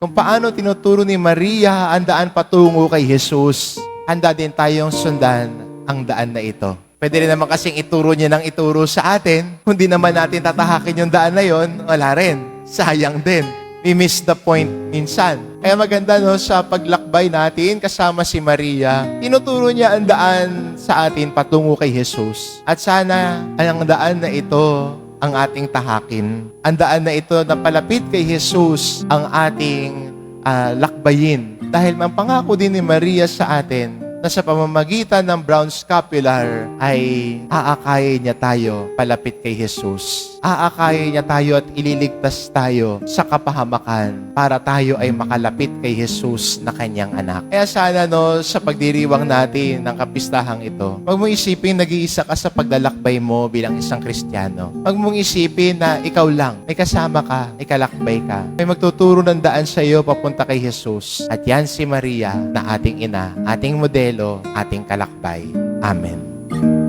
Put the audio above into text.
Kung paano tinuturo ni Maria ang daan patungo kay Jesus, handa din tayong sundan ang daan na ito. Pwede rin naman kasing ituro niya ng ituro sa atin. Kung di naman natin tatahakin yung daan na yon, wala rin. Sayang din. We miss the point minsan. Kaya maganda sa paglakbay natin kasama si Maria, tinuturo niya ang daan sa atin patungo kay Jesus. At sana ang daan na ito ang ating tahakin. Ang daan na ito na palapit kay Jesus ang ating lakbayin. Dahil ang pangako din ni Maria sa atin na sa pamamagitan ng brown scapular ay aakayin niya tayo palapit kay Jesus. Aakayin niya tayo at ililigtas tayo sa kapahamakan para tayo ay makalapit kay Jesus na kanyang anak. Kaya sana sa pagdiriwang natin ng kapistahang ito, huwag mong isipin nag-iisa ka sa paglalakbay mo bilang isang Kristiyano. Huwag mong isipin na ikaw lang, may kasama ka, may kalakbay ka. May magtuturo ng daan sa iyo papunta kay Jesus. At yan si Maria na ating ina, ating modelo, ating kalakbay. Amen.